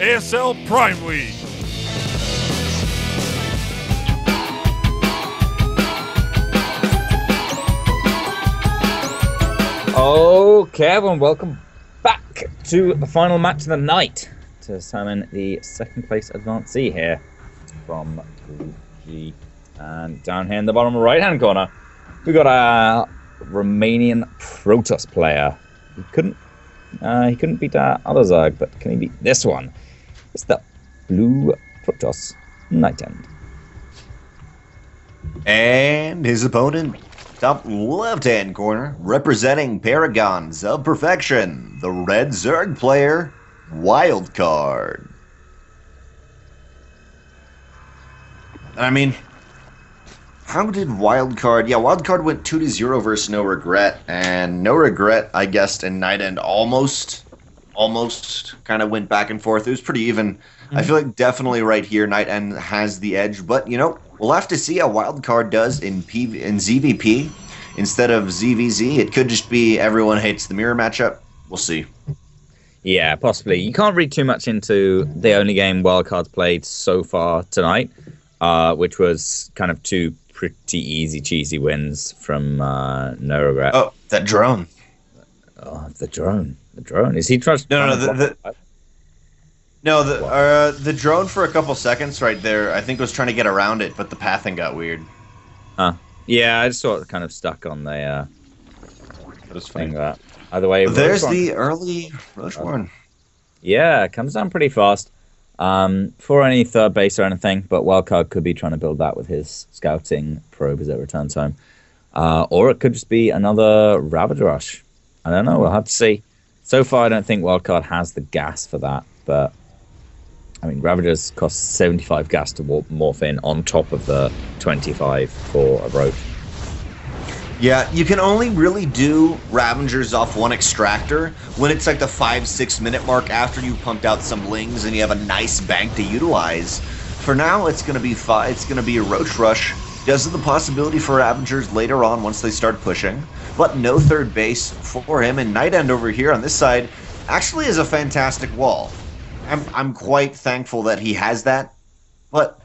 ASL Prime League. Okay, everyone, welcome back to the final match of the night to determine the second place advancee here from Group G. And down here in the bottom right hand corner, we got a Romanian Protoss player. He couldn't beat our other Zerg, but can he beat this one? It's the blue Protoss NightEnD. And his opponent, top left-hand corner, representing Paragons of Perfection, the red Zerg player, WildCard. I mean, how did WildCard... Yeah, WildCard went 2-0 versus No Regret, and No Regret, I guess, in NightEnD almost kind of went back and forth. It was pretty even. I feel like definitely right here, NightEnD has the edge, but, you know, we'll have to see how WildCard does in ZVP instead of ZVZ. It could just be everyone hates the mirror matchup. We'll see. Yeah, possibly. You can't read too much into the only game WildCard's played so far tonight, which was kind of two pretty easy, cheesy wins from No Regret. Oh, that drone. Oh, the drone. The drone. Is he trying to... the drone for a couple seconds right there, I think was trying to get around it, but the pathing got weird. Huh. Yeah, I just saw it kind of stuck on the thing. Either way, there's the early Rocheborn. Yeah, it comes down pretty fast. For any third base or anything, but WildCard could be trying to build that with his scouting probe as it returns home. Or it could just be another Ravager Rush. I don't know, we'll have to see. So far, I don't think WildCard has the gas for that, but I mean, Ravagers cost 75 gas to morph in on top of the 25 for a Roach. Yeah, you can only really do Ravagers off one extractor when it's like the 5-6 minute mark after you pumped out some lings and you have a nice bank to utilize. For now, it's going to be it's going to be a Roach Rush. Does have the possibility for Ravagers later on once they start pushing, but no third base for him. And NightEnD over here on this side actually is a fantastic wall. I'm quite thankful that he has that, but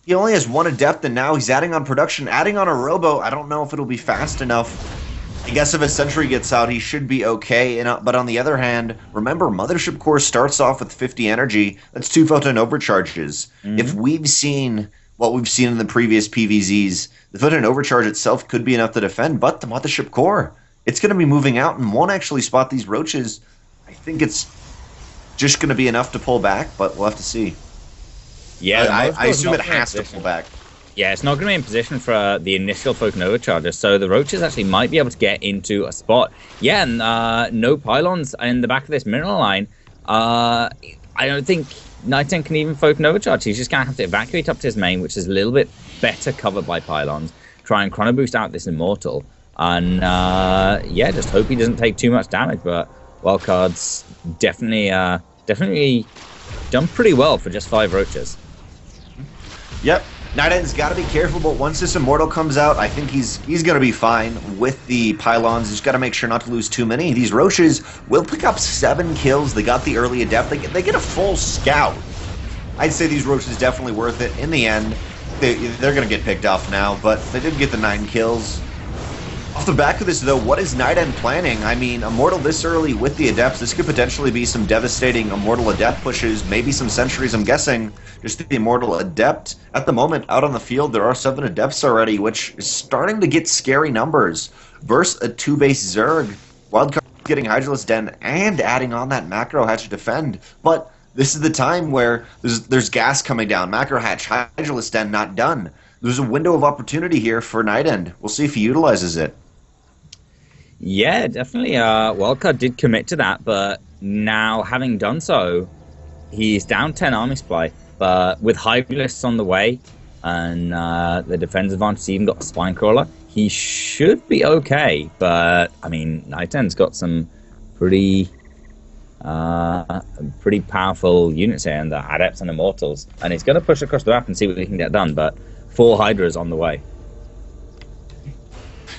he only has one Adept, and now he's adding on production, adding on a Robo. I don't know if it'll be fast enough. I guess if a Sentry gets out, he should be okay. But on the other hand, remember, Mothership Core starts off with 50 energy. That's 2 photon overcharges. If we've seen what we've seen in the previous PvZs, the photon overcharge itself could be enough to defend, but the Mothership Core, it's going to be moving out and won't actually spot these Roaches. I think it's just going to be enough to pull back, but we'll have to see. Yeah, I assume it has to pull back. Yeah, it's not going to be in position for the initial Photon Overcharger, so the Roaches actually might be able to get into a spot. Yeah, and no pylons in the back of this mineral line. I don't think NightEnD can even Photon Overcharge. He's just going to have to evacuate up to his main, which is a little bit better covered by pylons, try and Chrono Boost out this Immortal, and yeah, just hope he doesn't take too much damage, but WildCard's definitely done pretty well for just 5 Roaches. Yep, NightEnd's got to be careful, but once this Immortal comes out, I think he's going to be fine with the pylons. He's got to make sure not to lose too many. These Roaches will pick up 7 kills. They got the early Adept. They get a full scout. I'd say these Roaches definitely worth it. In the end, they're going to get picked off now, but they did get the 9 kills. Off the back of this, though, what is NightEnD planning? I mean, Immortal this early with the Adepts, this could potentially be some devastating Immortal Adept pushes, maybe some Sentries, I'm guessing. Just the Immortal Adept. At the moment, out on the field, there are 7 Adepts already, which is starting to get scary numbers. Versus a 2-base Zerg, WildCard getting Hydralisk Den and adding on that Macro Hatch to defend. But this is the time where there's gas coming down. Macro Hatch, Hydralisk Den not done. There's a window of opportunity here for NightEnD. We'll see if he utilizes it. Yeah, definitely. WildCard did commit to that, but now having done so, he's down 10 army supply. But with Hydralisks on the way and the defense advantage, he's even got a Spine Crawler, he should be okay. But I mean, NightEnd's got some pretty powerful units here, and the Adepts and Immortals, and he's going to push across the map and see what he can get done. But 4 Hydras on the way.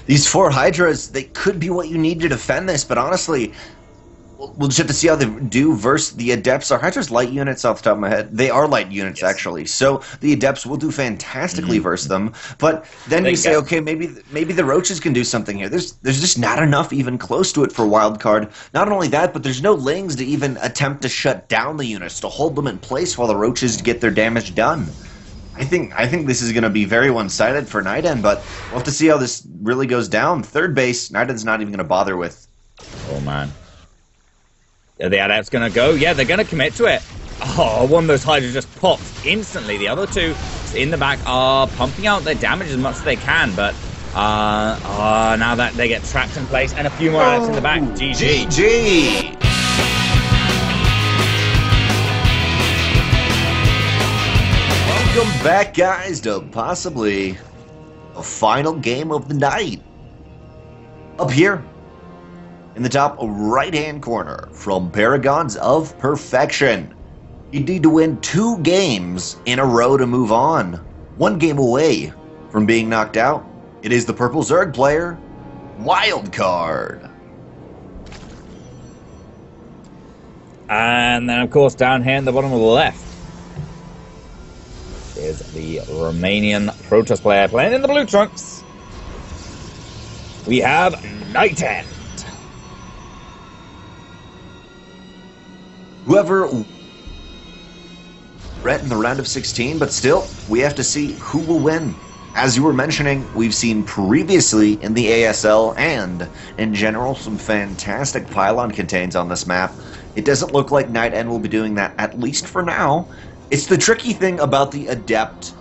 These 4 Hydras, they could be what you need to defend this, but honestly, we'll just have to see how they do versus the Adepts. Are Hydra's light units off the top of my head? They are light units, actually. So the Adepts will do fantastically versus them. But then you say, okay, maybe the Roaches can do something here. There's just not enough even close to it for Wildcard. Not only that, but there's no Lings to even attempt to shut down the units, to hold them in place while the Roaches get their damage done. I think this is going to be very one-sided for NightEnD, but we'll have to see how this really goes down. Third base, NightEnd's not even going to bother with. Oh, man. Are the Adepts going to go? Yeah, they're going to commit to it. Oh, one of those Hydras just popped instantly. The other two in the back are pumping out their damage as much as they can, but now that they get trapped in place and a few more Adepts in the back. GG. GG. Welcome back, guys, to possibly a final game of the night. Up here, in the top right-hand corner, from Paragons of Perfection. You need to win 2 games in a row to move on. 1 game away from being knocked out. It is the Purple Zerg player, WildCard. And then, of course, down here in the bottom of the left is the Romanian Protoss player playing in the blue trunks. We have NightEnD. Whoever read in the round of 16, but still, we have to see who will win. As you were mentioning, we've seen previously in the ASL and, in general, some fantastic pylon contains on this map. It doesn't look like NightEnD will be doing that, at least for now. It's the tricky thing about the Adept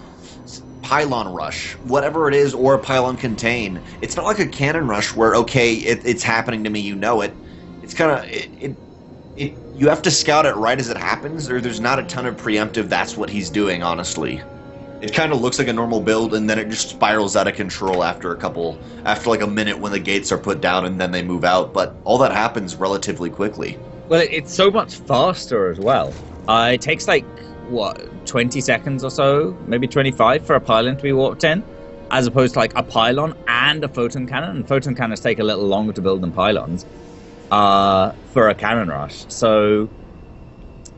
pylon rush, whatever it is, or a pylon contain. It's not like a cannon rush where, okay, it's happening to me, you know it. It's kind of... You have to scout it right as it happens, or there's not a ton of preemptive that's what he's doing, honestly. It kind of looks like a normal build, and then it just spirals out of control after like a minute when the gates are put down and then they move out, but all that happens relatively quickly. Well, it's so much faster as well. It takes like, what, 20 seconds or so, maybe 25 for a pylon to be warped in, as opposed to like a pylon and a photon cannon, and photon cannons take a little longer to build than pylons. For a cannon rush. So,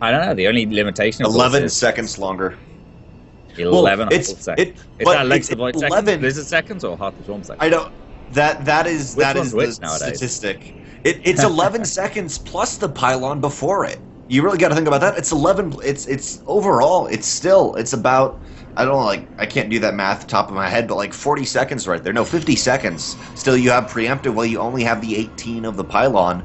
I don't know, the only limitation is 11 seconds longer. 11 well, seconds. Is that like the void seconds, blizzard seconds, or Heart of Storm seconds? I don't... That is the nowadays? Statistic. It's 11 seconds plus the pylon before it. You really got to think about that. It's 11... It's overall, it's about... I don't know, like, I can't do that math top of my head, but like 40 seconds right there. No, 50 seconds. Still, you have preemptive while you only have the 18 of the pylon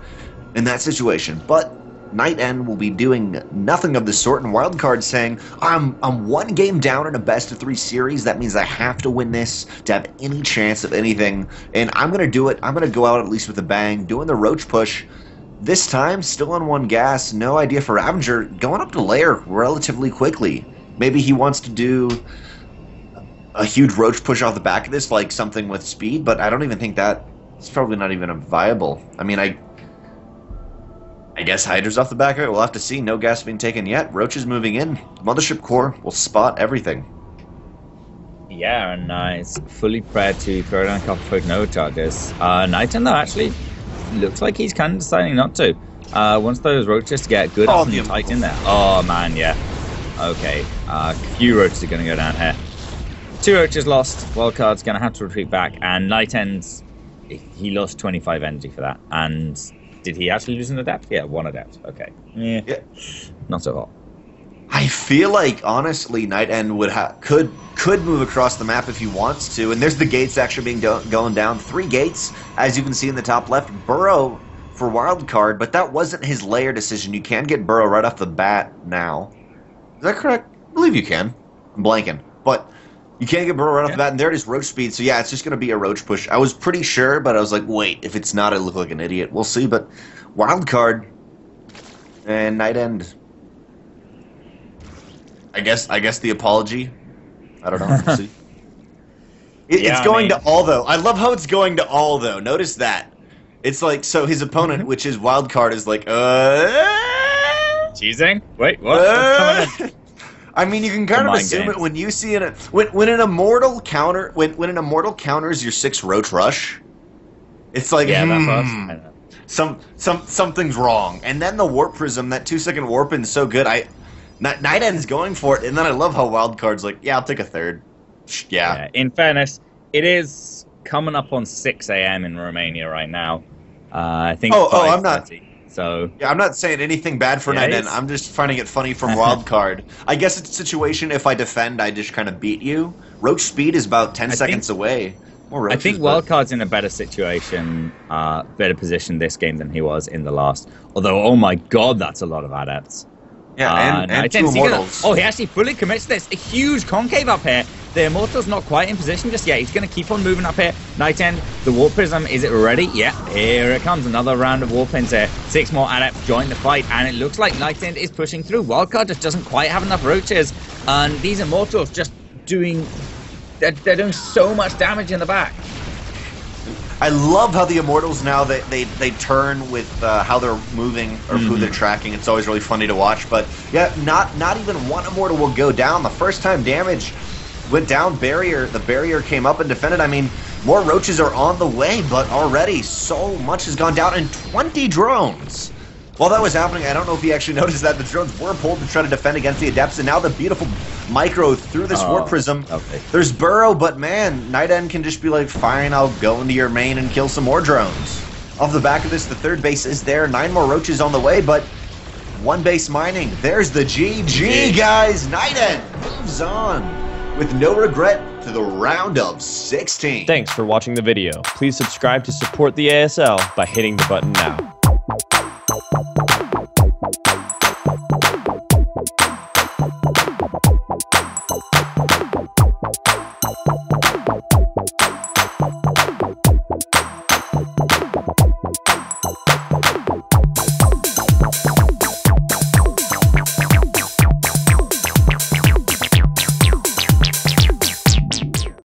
in that situation. But NightEnD will be doing nothing of the sort, and WildCard saying, I'm 1 game down in a best-of-3 series. That means I have to win this to have any chance of anything, and I'm going to do it. I'm going to go out at least with a bang, doing the Roach push. This time, still on 1 gas, no idea for Ravager, going up to lair relatively quickly. Maybe he wants to do a huge Roach push off the back of this, like something with speed, but I don't even think it's probably not even viable. I mean, I guess Hydra's off the back of it. We'll have to see. No gas being taken yet. Roach is moving in. Mothership Core will spot everything. Yeah, and it's fully prepared to throw down a couple of quick Nova charges. NightEnD, though, actually looks like he's kind of deciding not to. Once those Roaches get good and tight in there. Oh, man, yeah. Okay, a few Roaches are going to go down here. 2 Roaches lost. WildCard's going to have to retreat back, and NightEnd's, he lost 25 energy for that. And did he actually lose an Adept? Yeah, 1 Adept. Okay. Yeah. Not so hot. I feel like, honestly, NightEnD could move across the map if he wants to, and there's the gates actually going down. 3 gates, as you can see in the top left. Burrow for WildCard, but that wasn't his layer decision. You can get Burrow right off the bat now. Is that correct? I believe you can. I'm blanking. But you can't get Burrow right off the bat, and there it is, Roach speed. So yeah, it's just going to be a Roach push. I was pretty sure, but I was like, wait, if it's not, I look like an idiot. We'll see, but WildCard and NightEnD. I guess the apology. I don't know. We'll see. It's going to all, though. I love how it's going to all, though. Notice that. It's like, so his opponent, which is WildCard, is like, Cheesing? Wait, what? What's coming in? I mean, you can kind of assume it when you see it. When an immortal when an immortal counters your 6 Roach rush, it's like, yeah, that's us. something's wrong. And then the warp prism, that 2-second warp in is so good. NightEnd's going for it, and then I love how WildCard's like, yeah, I'll take a third. Yeah. In fairness, it is coming up on 6 a.m. in Romania right now. I think. I'm not. So yeah, I'm not saying anything bad for NightEnd. I'm just finding it funny from WildCard. I guess it's a situation if I defend, I just kind of beat you. Roach speed is about 10 seconds away. I think WildCard's in a better situation, better position this game than he was in the last. Although, oh my god, that's a lot of adepts. Yeah, and 2 Immortals. He actually fully commits to this. A huge concave up here. The Immortal's not quite in position just yet. He's going to keep on moving up here. NightEnd, the Warp Prism, is it ready? Yeah, here it comes. Another round of Warp Pins here. 6 more Adepts join the fight, and it looks like NightEnd is pushing through. WildCard just doesn't quite have enough Roaches, and these Immortals just doing... They're doing so much damage in the back. I love how the Immortals now, they turn with how they're moving or who they're tracking. It's always really funny to watch. But yeah, not even one Immortal will go down. The first time damage went down, the barrier came up and defended. I mean, more Roaches are on the way, but already so much has gone down, and 20 drones. While that was happening, I don't know if you actually noticed that the drones were pulled to try to defend against the Adepts, and now the beautiful Micro through this Warp Prism. Okay. There's Burrow, but man, NightEnd can just be like, fine, I'll go into your main and kill some more drones. Off the back of this, the 3rd base is there. 9 more Roaches on the way, but 1 base mining. There's the GG, guys. NightEnd moves on with no regret to the round of 16. Thanks for watching the video. Please subscribe to support the ASL by hitting the button now.